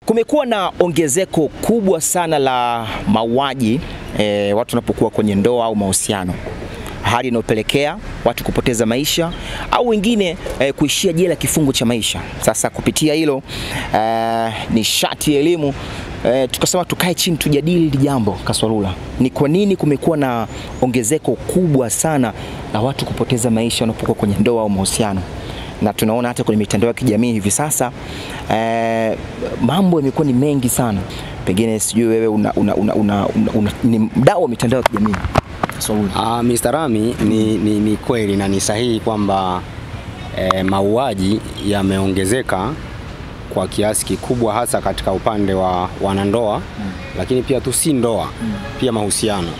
Kumekuwa na ongezeko kubwa sana la mauaji watu wanapokuwa kwenye ndoa au mahusiano, hali inayopelekea watu kupoteza maisha au wengine kuishia jela kifungo cha maisha. Sasa kupitia hilo ni shati ya elimu tukasema tukae chini tujadili hili jambo. Kaswalula, ni kwa nini kumekuwa na ongezeko kubwa sana la watu kupoteza maisha wanapokuwa kwenye ndoa au mahusiano? Na tunaona hata kwenye mitandao ya kijamii hivi sasa mambo yamekuwa ni mengi sana. Pengine sijui wewe ni mdau wa mitandao ya kijamii. Mr. Rami, ni kweli na ni sahihi kwamba mauaji yameongezeka kwa kiasi kikubwa, hasa katika upande wa wanandoa, lakini pia tu si ndoa, pia mahusiano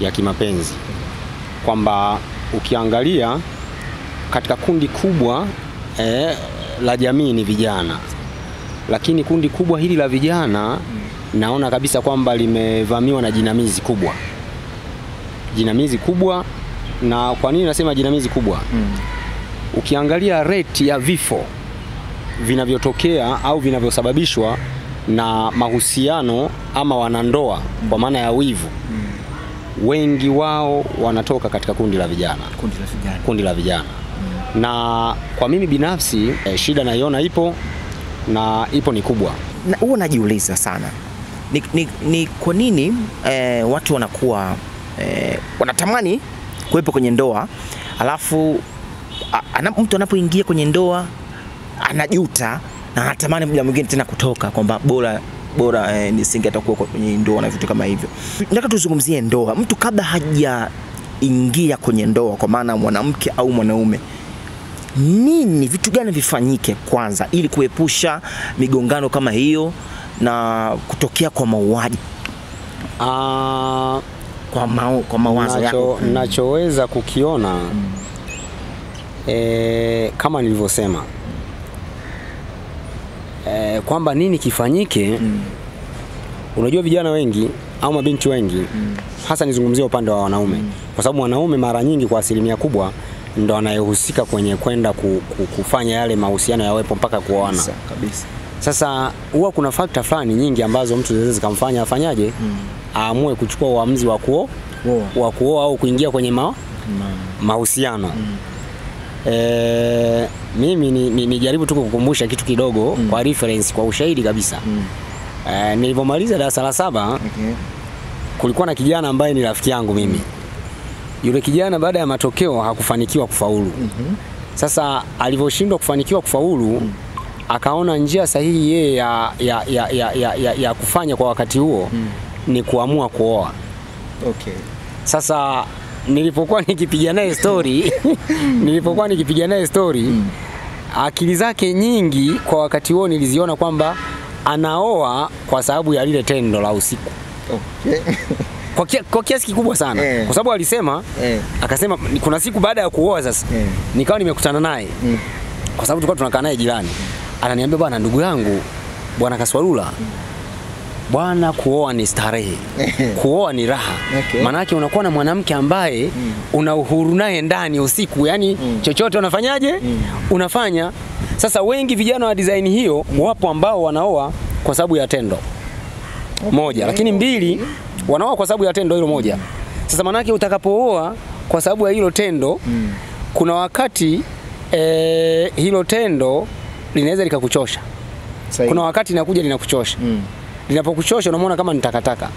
ya kimapenzi. Kwamba ukiangalia katika kundi kubwa la jamii ni vijana, lakini kundi kubwa hili la vijana naona kabisa kwamba limevamiwa na jinamizi kubwa. Jinamizi kubwa. Na kwa nini nasema jinamizi kubwa? Ukiangalia rate ya vifo vinavyotokea au vinavyosababishwa na mahusiano ama wanandoa kwa maana ya wivu, wengi wao wanatoka katika kundi la vijana. Kundi la vijana. Na kwa mimi binafsi shida naiona ipo, na ipo ni kubwa. Na huwa najiuliza sana ni kwa nini watu wanakuwa wanatamani kuwepo kwenye ndoa, alafu mtu anapoingia kwenye ndoa anajuta na anatamani muda mwingine tena kutoka, kwamba bora nisingetakuwa kwenye ndoa na vitu kama hivyo. Nataka tuzungumzie ndoa. Mtu kabla hajaingia kwenye ndoa, kwa maana mwanamke au mwanaume, vitu gani vifanyike kwanza ili kuepusha migongano kama hiyo na kutokea kwa mauaji? Kwa mawazo yako nachoweza kukiona kama nilivyosema kwamba nini kifanyike. Unajua vijana wengi au mabinti wengi, hasa nizungumzie upande wa wanaume, kwa sababu wanaume mara nyingi kwa asilimia kubwa ndo anayehusika kwenye kwenda kufanya yale mahusiano yawepo mpaka kuoana kabisa. Sasa huwa kuna fakta fulani nyingi ambazo mtu anaweza zikamfanya afanyaje, aamue kuchukua uamuzi wa kuoa au kuingia kwenye mahusiano. Mimi nijaribu tu kukukumbusha kitu kidogo kwa reference, kwa ushahidi kabisa. Nilipomaliza darasa la 7, kulikuwa na kijana ambaye ni rafiki yangu mimi. Yule kijana baada ya matokeo hakufanikiwa kufaulu. Sasa alivyoshindwa kufanikiwa kufaulu, akaona njia sahihi yeye ya kufanya kwa wakati huo ni kuamua kuoa. Sasa nilipokuwa nikipiga naye story, akili zake nyingi kwa wakati huo niliziona kwamba anaoa kwa sababu ya lile tendo la usiku. Kwa kiasi kikubwa sana. Kwa sababu alisema akasema kuna siku baada ya kuoa sasa nikawa nimekutana naye, kwa sababu tulikuwa tunakaa naye jirani. Ananiambia, bwana, ndugu yangu bwana Kaswalula, bwana, kuoa ni starehe. Kuoa ni raha. Maana yake unakuwa na mwanamke ambaye una uhuru naye ndani usiku, yani chochote unafanyaje? Unafanya. Sasa wengi vijana wa design hiyo wapo ambao wanaoa kwa sababu ya tendo moja, lakini 2 wanaoa kwa sababu ya tendo hilo moja. Sasa maana yake utakapooa kwa sababu ya hilo tendo, kuna wakati hilo tendo linaweza likakuchosha. Kuna wakati inakuja linakuchosha. Linapokuchosha unamuona kama ni takataka.